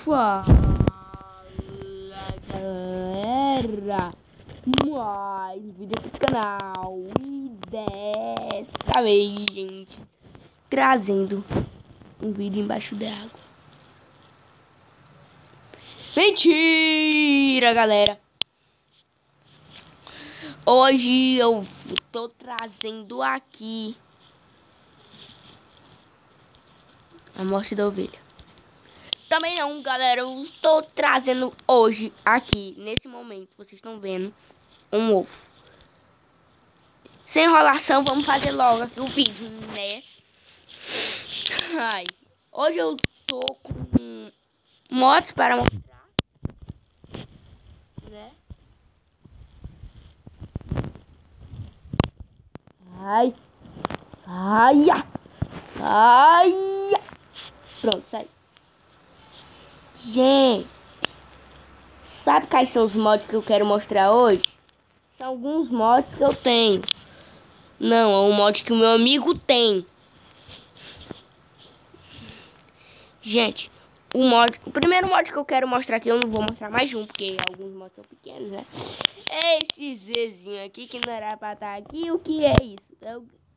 Fala, galera, mais vídeo aqui no canal. E dessa vez, gente, trazendo um vídeo embaixo d'água. Mentira, galera. Hoje eu tô trazendo aqui a morte da ovelha. Também não, galera, eu estou trazendo hoje, aqui, nesse momento, vocês estão vendo, um ovo. Sem enrolação, vamos fazer logo aqui o vídeo, né? Ai, hoje eu tô com motos para mostrar, né? Ai, saia, saia. Pronto, sai. Gente, sabe quais são os mods que eu quero mostrar hoje? São alguns mods que eu tenho. Não, é um mod que o meu amigo tem. Gente, o primeiro mod que eu quero mostrar aqui, eu não vou mostrar mais de um, porque alguns mods são pequenos, né? É esse Zzinho aqui, que não era pra estar aqui. O que é isso?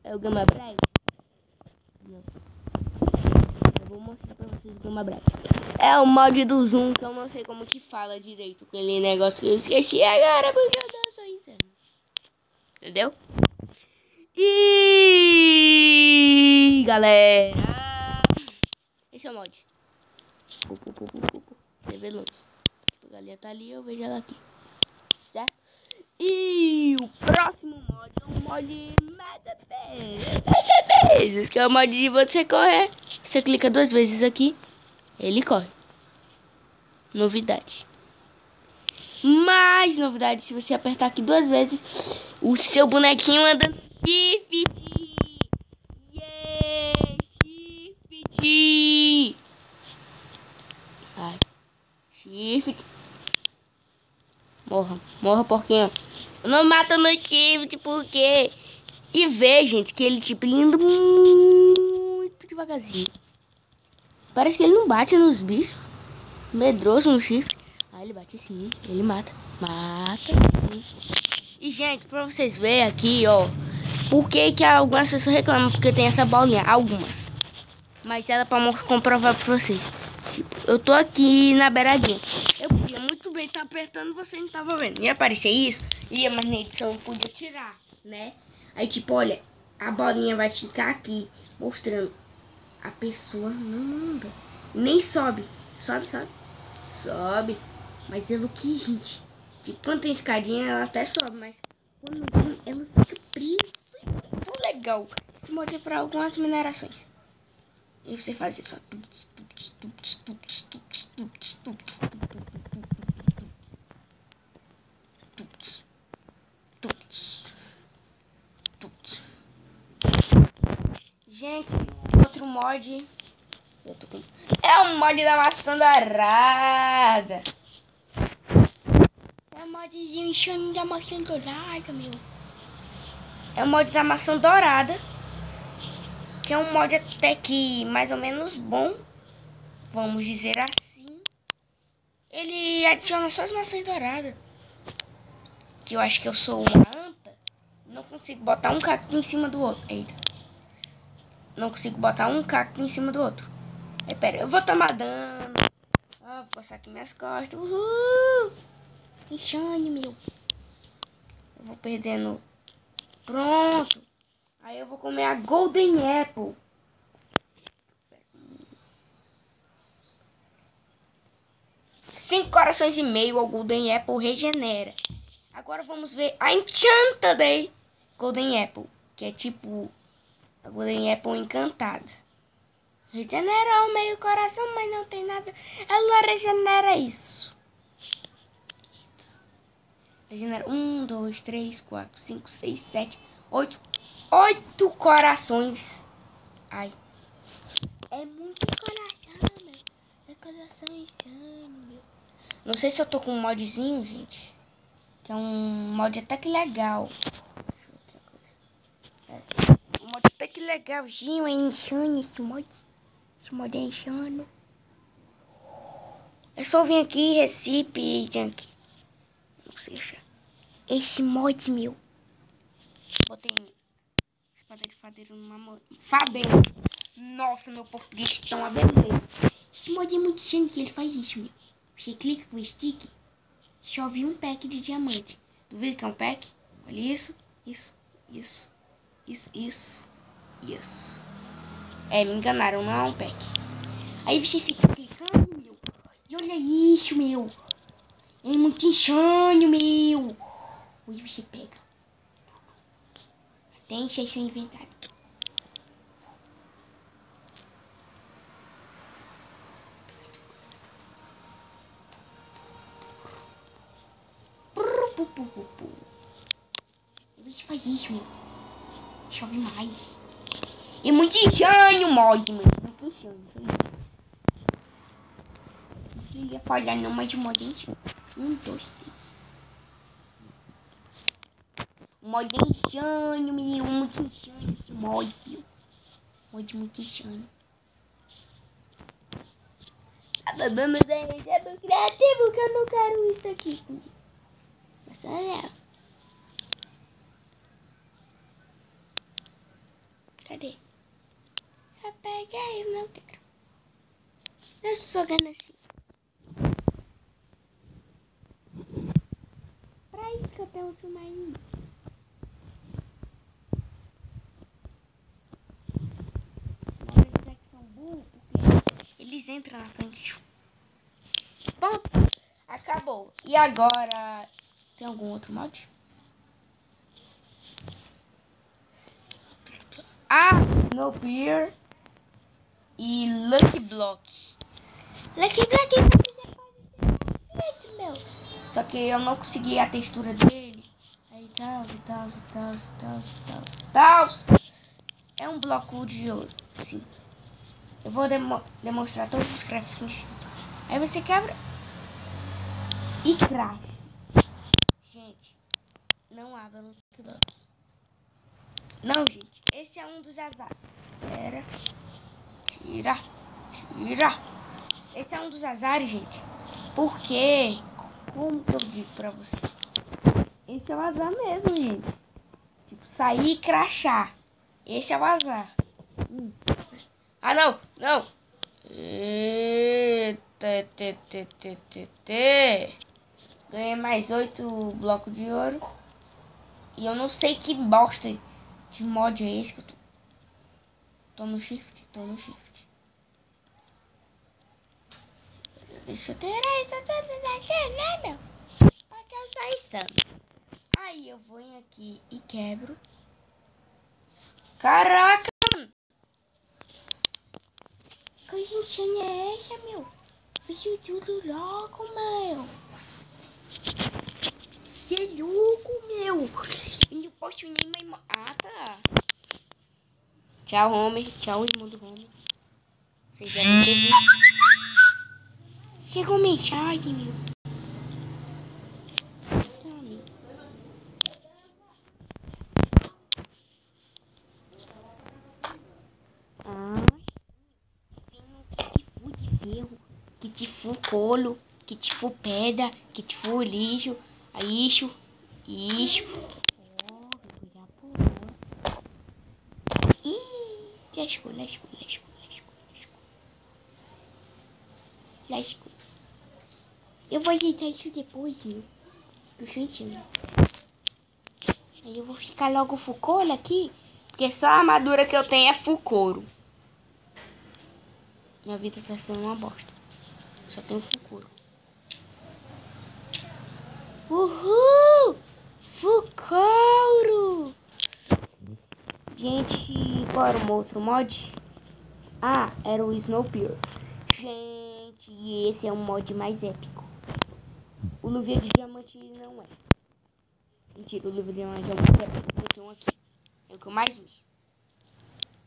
É o Gama Bright? Não. Eu vou mostrar pra vocês o Gama Bright. É o mod do Zoom, que eu não sei como que fala direito. Aquele negócio que eu esqueci agora, porque eu sou interno. Entendeu? E galera, esse é o mod. TV longe. A galinha tá ali, eu vejo ela aqui. Certo? E o próximo mod é o mod Metaverse, que é o mod de você correr. Você clica 2 vezes aqui, ele corre. Novidade. Mais novidade, se você apertar aqui 2 vezes, o seu bonequinho anda shift. Yeah, shift. Ai, shift. Morra, porquinho. Eu não mato no shift, porque... E vê, gente, que ele, tipo, ele anda muito devagarzinho. Parece que ele não bate nos bichos. Medroso no shift. Aí ele bate assim, ele mata. Mata. E, gente, pra vocês verem aqui, ó. Por que algumas pessoas reclamam porque tem essa bolinha? Algumas. Mas ela pra comprovar pra vocês. Tipo, eu tô aqui na beiradinha. Eu podia muito bem estar apertando, você não tava vendo. Ia aparecer isso, ia, mas na edição eu podia tirar, né? Aí, tipo, olha, a bolinha vai ficar aqui, mostrando. A pessoa não anda. Nem sobe. Sobe. Mas ela que, gente. Tipo, quando tem escadinha, ela até sobe, mas quando não, ela fica presa. Muito legal. Esse mod é pra algumas minerações. E você faz isso, ó. Gente, outro mod. É um mod da maçã dourada. É um modzinho enchendo da maçã dourada, meu. É um mod da maçã dourada. Que é um mod até que mais ou menos bom. Vamos dizer assim. Ele adiciona só as maçãs douradas. Que eu acho que eu sou uma anta. Não consigo botar um cacto em cima do outro. Eita. Não consigo botar um cacto em cima do outro. Aí, pera, eu vou tomar dano. Vou coçar aqui minhas costas. Uhul! Enxane, meu. Eu vou perdendo. Pronto. Aí eu vou comer a Golden Apple. 5 corações e meio. O Golden Apple regenera. Agora vamos ver a Enchanted Golden Apple. Que é tipo a Golden Apple encantada. Regenera o meio coração, mas não tem nada. Ela regenera isso. Regenera 1, 2, 3, 4, 5, 6, 7, 8. 8 corações. Ai. É muito coração, meu. É coração insano, meu. Não sei se eu tô com um modzinho, gente. Que é um mod até que legal. Um mod até que legalzinho. É insano esse mod. Esse mod é insano. É só vir aqui, Recife e Junk. Não sei achar. Esse mod meu. Botei espada de fadeiro numa fadeiro. Nossa, meu português tá uma beleza. Esse mod é muito genial, ele faz isso, meu. Você clica com o stick, chove um pack de diamante. Duvida que é um pack? Olha isso, isso, isso, isso, isso, isso. É, me enganaram, não é um pack. Aí você fica clicando, meu. E olha isso, meu. É muito insano, meu. Hoje você pega. Até encher seu inventário. Você faz isso, meu. Chove mais. É muito insano, mod, mano. Muito insano. Não ia falhar não, mas o mod é insano. 1, 2, 3. O mod é insano, meu. Muito insano esse mod, meu. Mod muito insano. Tá dando ideia do criativo que eu não quero isso aqui comigo. Mas olha. Cadê? Eu peguei, eu não quero. Eu sou ganancioso. Pra isso que eu tenho que filmar ainda. Mas que são burros, porque eles entram na frente. Bom, acabou. E agora, tem algum outro mod? Ah, Snowpiercer e Lucky Block. Lucky Block é meu. Só que eu não consegui a textura dele. Aí tal. É um bloco de ouro, sim. Eu vou demonstrar todos os crafts. Aí você quebra e craft. Gente, não abra no Lucky Block. Não, gente, esse é um dos azares. Pera. Tira. Esse é um dos azares, gente. Porque, como que eu digo pra você? Esse é o azar mesmo, gente. Tipo, sair e crachar. Esse é o azar. Ah, não. Ganhei mais 8 blocos de ouro. E eu não sei que bosta de mod é esse que eu tô. Tô no shift. Deixa eu tirar isso tudo daqui, né, meu? Porque eu só estando. Aí eu vou aqui e quebro. Caraca, mano! Que gente é essa, meu? Bicho tudo louco, meu. Que louco, meu. Eu não posso nem mais... Ah, tá. Tchau, Homer. Tchau, irmão do Homer. Vocês devem ter visto. Chegou mensagem, meu. Tá, meu. Tem um kit full de ferro, kit full couro, kit full pedra, kit full lixo, lixo. Lascou. Eu vou editar isso depois, meu. Tô sentindo. Aí eu vou ficar logo full couro aqui, porque só a armadura que eu tenho é full couro. Minha vida tá sendo uma bosta. Só tenho full couro. Uhul! Full couro! Gente, qual era o outro mod? Ah, era o Snowpiercer. Gente, e esse é um mod mais épico. O Luvinha de Diamante não é. Mentira, o Luvinha de Diamante é o mais épico que eu tenho aqui. É o que eu mais uso.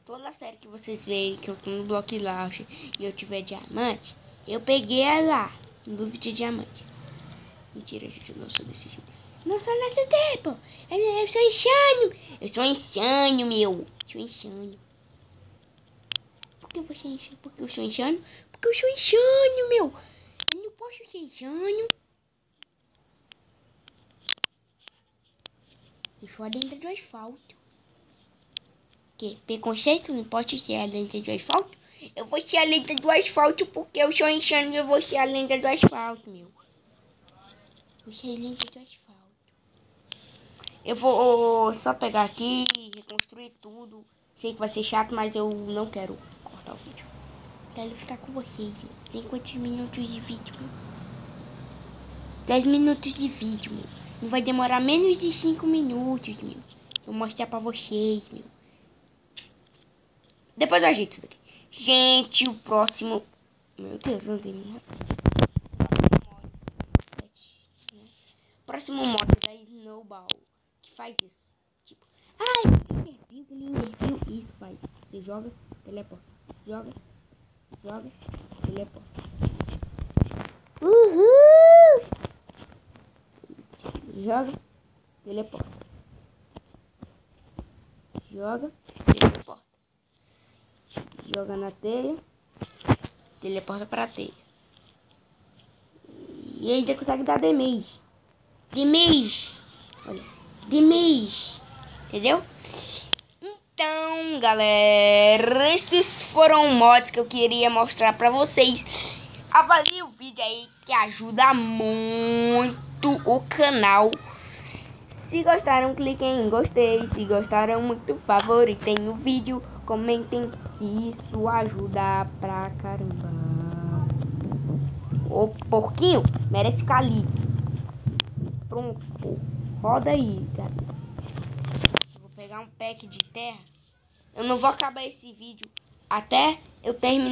Toda série que vocês veem que eu tô no Block Launch e eu tiver diamante, eu peguei ela no Luvinha de Diamante. Mentira, gente, eu não sou desse tipo. Não sou nesse tempo. Eu sou insano. Eu sou insano, meu. Sou insano. Por que você é insano? Porque eu sou insano? Porque eu sou insano, meu. Eu não posso posso ser insano. E só dentro do asfalto. Que preconceito? Não posso ser a lenda do asfalto? Eu vou ser a lenda do asfalto porque eu sou insano e eu vou ser a lenda do asfalto, meu. Vou ser a lenda do asfalto. Eu vou só pegar aqui, reconstruir tudo. Sei que vai ser chato, mas eu não quero cortar o vídeo. Quero ficar com vocês. Tem quantos minutos de vídeo? 10 minutos de vídeo, meu. Não vai demorar menos de 5 minutos, meu. Vou mostrar pra vocês, meu. Depois eu ajeito isso daqui. Gente, o próximo... Meu Deus, não tem nenhuma. Próximo modo da Snowball. Que faz isso. Tipo... Ai, ele invertiu. Isso faz. Você joga, teleporta. Joga, teleporta. Uhul! Joga, teleporta. Joga, teleporta. Joga na teia, teleporta pra teia. E ainda consegue dar damage. Olha, damage. Entendeu? Então, galera, esses foram mods que eu queria mostrar pra vocês. Avalie o vídeo aí que ajuda muito o canal. Se gostaram, cliquem em gostei. Se gostaram muito, favoritem o vídeo. Comentem. Isso ajuda pra caramba. O porquinho merece ficar ali. Pronto. Roda aí, cara. Vou pegar um pack de terra. Eu não vou acabar esse vídeo até eu terminar.